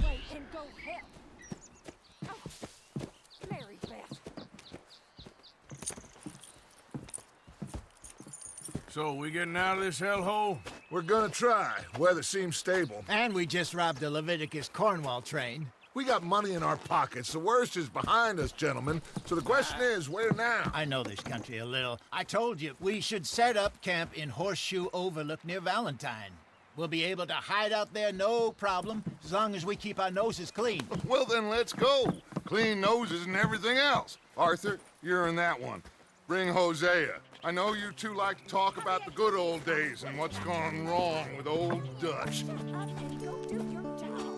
Wait and go help. Oh, Mary Beth. So, we getting out of this hellhole? We're gonna try. Weather seems stable. And we just robbed the Leviticus Cornwall train. We got money in our pockets. The worst is behind us, gentlemen. So the question is, where now? I know this country a little. I told you, we should set up camp in Horseshoe Overlook near Valentine. We'll be able to hide out there, no problem, as long as we keep our noses clean. Well, then let's go. Clean noses and everything else. Arthur, you're in that one. Bring Hosea. I know you two like to talk about the good old days and what's gone wrong with old Dutch. Shut up and go do your job.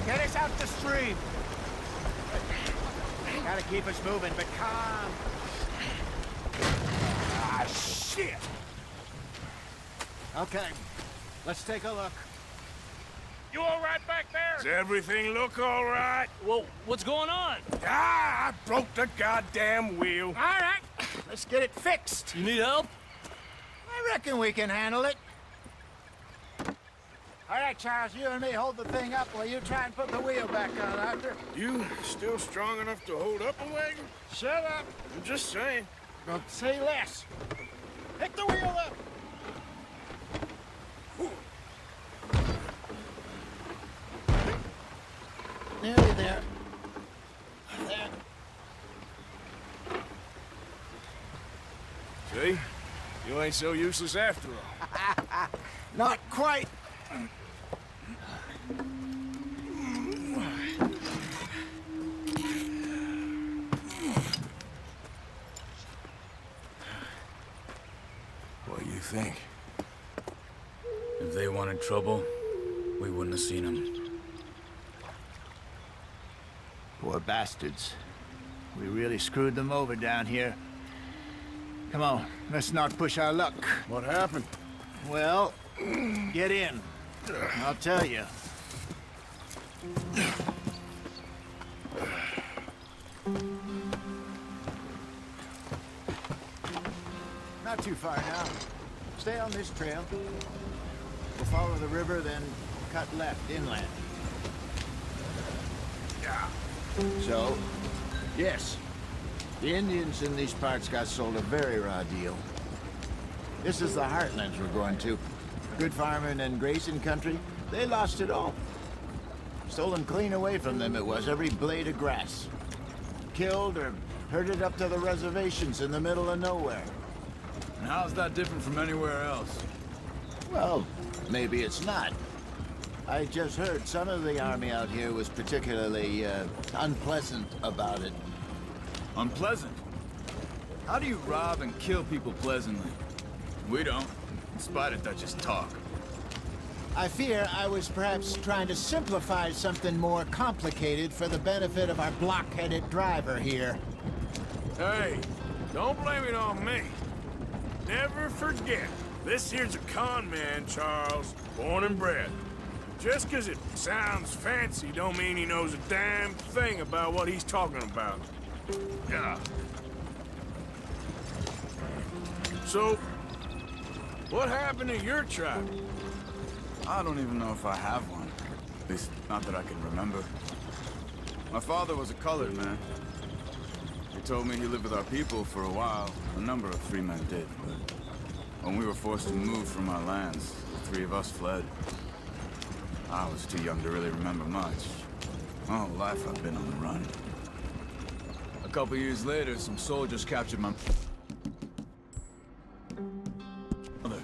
Get us out the stream. Gotta keep us moving, but calm. Ah, shit! Okay, let's take a look. You all right back there? Does everything look all right? Well, what's going on? Ah, I broke the goddamn wheel. All right, let's get it fixed. You need help? I reckon we can handle it. All right, Charles, you and me hold the thing up while you try and put the wheel back on, Arthur. You still strong enough to hold up a wagon? Shut up. I'm just saying. Don't say less. Pick the wheel up. Nearly there. There. See? You ain't so useless after all. Not quite. What do you think? If they wanted trouble, we wouldn't have seen them. Poor bastards. We really screwed them over down here. Come on, let's not push our luck. What happened? Well, get in. I'll tell you. Not too far now. Stay on this trail. We'll follow the river, then cut left inland. So, yes, the Indians in these parts got sold a very raw deal. This is the heartlands we're going to. Good farming and grazing country, they lost it all. Stolen clean away from them it was, every blade of grass. Killed or herded up to the reservations in the middle of nowhere. And how's that different from anywhere else? Well, maybe it's not. I just heard some of the army out here was particularly, unpleasant about it. Unpleasant? How do you rob and kill people pleasantly? We don't, in spite of Dutch's talk. I fear I was perhaps trying to simplify something more complicated for the benefit of our block-headed driver here. Hey, don't blame it on me. Never forget, this here's a con man, Charles, born and bred. Just 'cause it sounds fancy don't mean he knows a damn thing about what he's talking about. Yeah. So, what happened to your tribe? I don't even know if I have one. At least, not that I can remember. My father was a colored man. told me he lived with our people for a while. A number of free men did, but when we were forced to move from our lands, the three of us fled. I was too young to really remember much. My whole life I've been on the run. A couple years later, some soldiers captured my mother.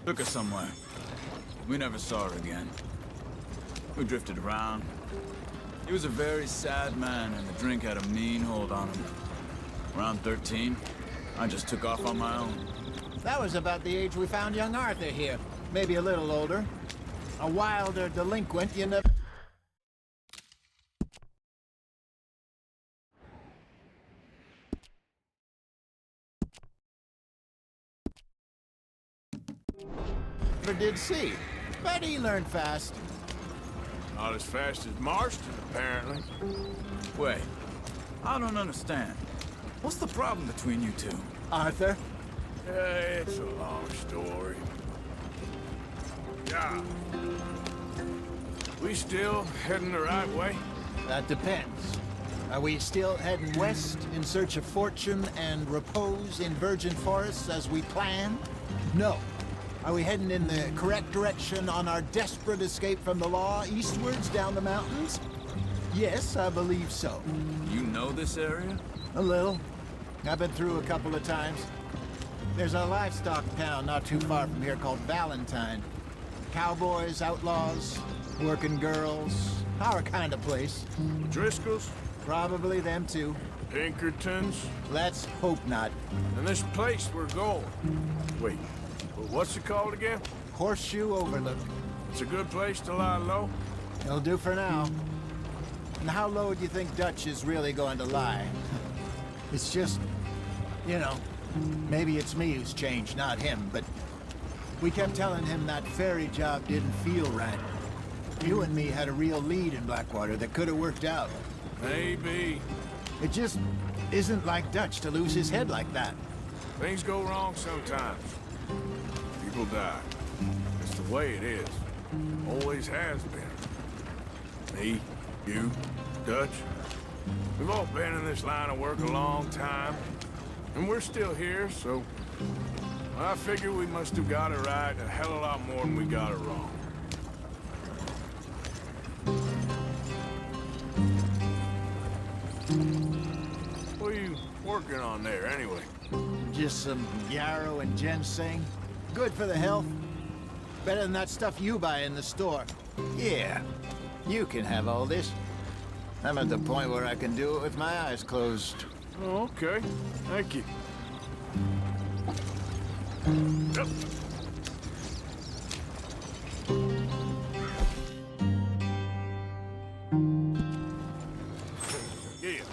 Took her somewhere. We never saw her again. We drifted around. He was a very sad man, and the drink had a mean hold on him. Around 13, I just took off on my own. That was about the age we found young Arthur here. Maybe a little older. A wilder delinquent, you never... did see. But he learned fast. Not as fast as Marston, apparently. Wait, I don't understand. What's the problem between you two? Arthur? It's a long story. Yeah. We still heading the right way? That depends. Are we still heading west in search of fortune and repose in virgin forests as we planned? No. Are we heading in the correct direction on our desperate escape from the law eastwards down the mountains? Yes, I believe so. You know this area? A little. I've been through a couple of times. There's a livestock town not too far from here called Valentine. Cowboys, outlaws, working girls, our kind of place. Driscoll's? Probably them too. Pinkertons? Let's hope not. And this place we're going. Wait, what's it called again? Horseshoe Overlook. It's a good place to lie low? It'll do for now. And how low do you think Dutch is really going to lie? It's just, you know, maybe it's me who's changed, not him, but we kept telling him that ferry job didn't feel right. You and me had a real lead in Blackwater that could have worked out. Maybe. It just isn't like Dutch to lose his head like that. Things go wrong sometimes. People die. It's the way it is. Always has been. Me, you, Dutch. We've all been in this line of work a long time. And we're still here, so... I figure we must have got it right a hell of a lot more than we got it wrong. What are you working on there, anyway? Just some yarrow and ginseng. Good for the health. Better than that stuff you buy in the store. Yeah, you can have all this. I'm at the point where I can do it with my eyes closed. Oh, okay. Thank you. Yep. Yeah.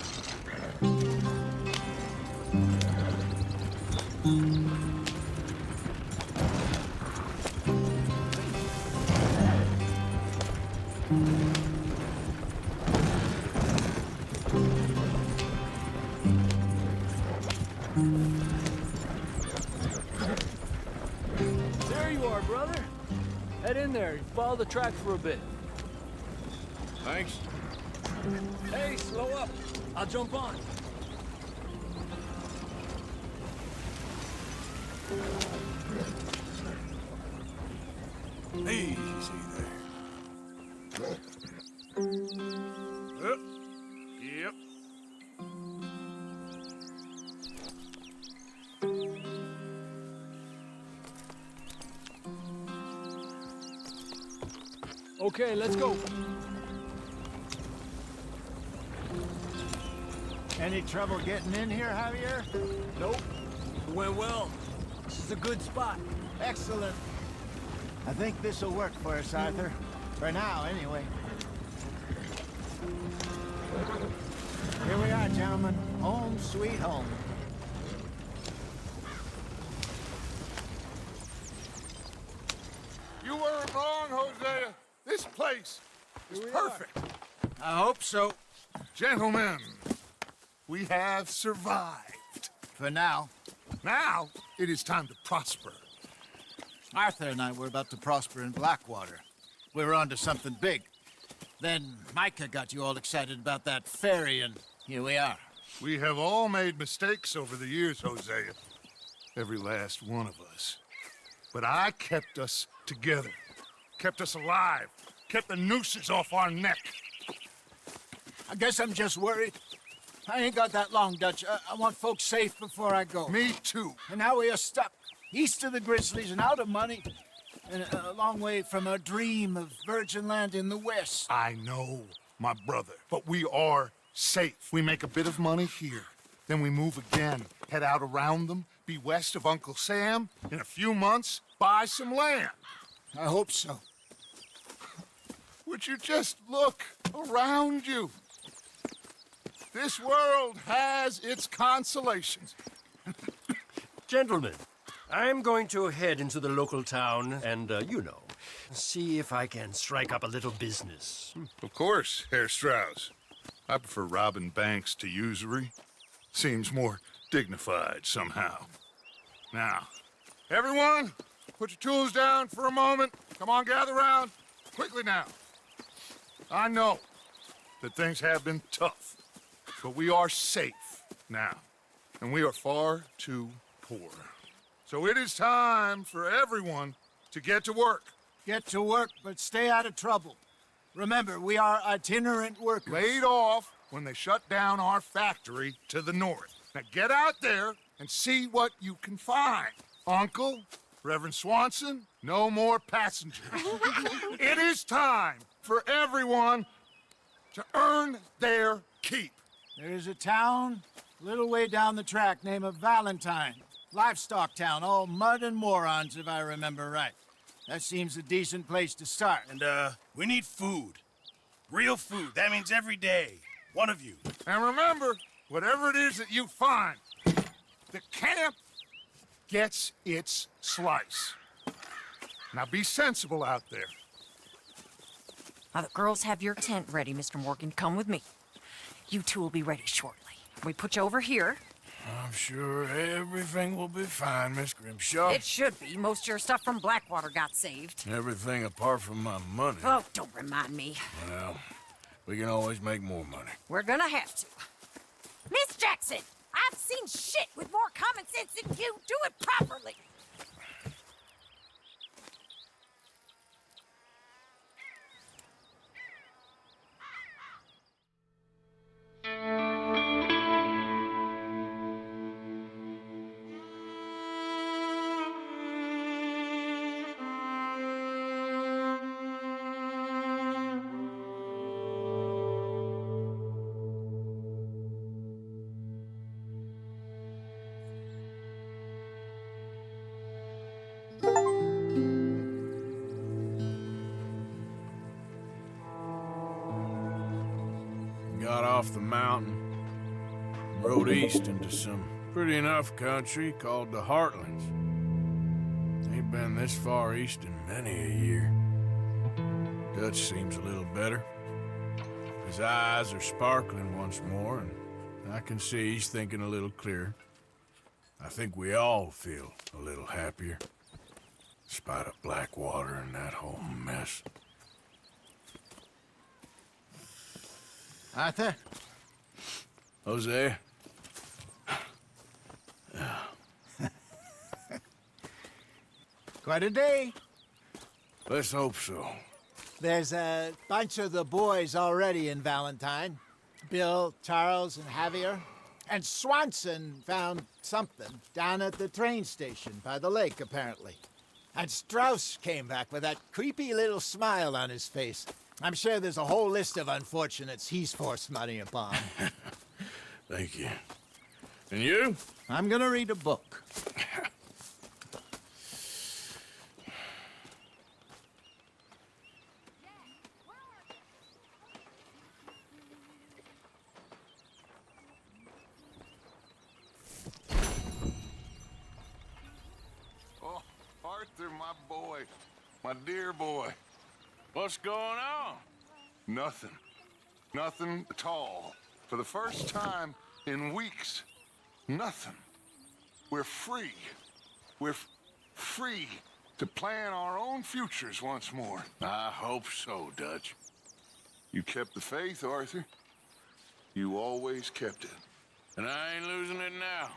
There you are, brother. Head in there and follow the track for a bit. Thanks. Hey, slow up. I'll jump on. Easy there. Yep. Yep. Okay, let's go. Any trouble getting in here, Javier? Nope. It went well. This is a good spot. Excellent. I think this'll work for us, Arthur. For now, anyway. Here we are, gentlemen. Home sweet home. You weren't wrong, Hosea. This place is perfect. I hope so. Gentlemen, we have survived. For now. Now, it is time to prosper. Arthur and I were about to prosper in Blackwater. We were onto something big. Then Micah got you all excited about that ferry, and here we are. We have all made mistakes over the years, Hosea. Every last one of us. But I kept us together. Kept us alive. Kept the nooses off our neck. I guess I'm just worried. I ain't got that long, Dutch. I want folks safe before I go. Me too. And now we are stuck, east of the Grizzlies and out of money, and a long way from a dream of virgin land in the west. I know, my brother, but we are safe. We make a bit of money here, then we move again, head out around them, be west of Uncle Sam, in a few months, buy some land. I hope so. Would you just look around you? This world has its consolations. Gentlemen, I'm going to head into the local town and, see if I can strike up a little business. Of course, Herr Strauss. I prefer robbing banks to usury. Seems more dignified somehow. Now, everyone, put your tools down for a moment. Come on, gather round. Quickly now. I know that things have been tough, but we are safe now, and we are far too poor. So it is time for everyone to get to work. Get to work, but stay out of trouble. Remember, we are itinerant workers. Laid off when they shut down our factory to the north. Now get out there and see what you can find. Uncle, Reverend Swanson, no more passengers. It is time for everyone to earn their keep. There is a town a little way down the track named Valentine. Livestock town, all mud and morons, if I remember right. That seems a decent place to start. And, we need food. Real food. That means every day. One of you. And remember, whatever it is that you find, the camp gets its slice. Now be sensible out there. Now, the girls have your tent ready, Mr. Morgan. Come with me. You two will be ready shortly. We put you over here. I'm sure everything will be fine, Miss Grimshaw. It should be. Most of your stuff from Blackwater got saved. Everything apart from my money. Oh, don't remind me. Well, we can always make more money. We're gonna have to. Miss Jackson, I've seen shit with more common sense than you. Do it properly. Got off the mountain, rode east into some pretty enough country called the Heartlands. Ain't been this far east in many a year. Dutch seems a little better. His eyes are sparkling once more, and I can see he's thinking a little clearer. I think we all feel a little happier, in spite of Blackwater and that whole mess. Arthur? Jose? Quite a day. Let's hope so. There's a bunch of the boys already in Valentine. Bill, Charles, and Javier. And Swanson found something down at the train station by the lake, apparently. And Strauss came back with that creepy little smile on his face. I'm sure there's a whole list of unfortunates he's forced money upon. Thank you. And you? I'm gonna read a book. Oh, Arthur, my boy. My dear boy. What's going on? Nothing. Nothing at all. For the first time in weeks, nothing. We're free. We're free to plan our own futures once more. I hope so, Dutch. You kept the faith, Arthur. You always kept it. And I ain't losing it now.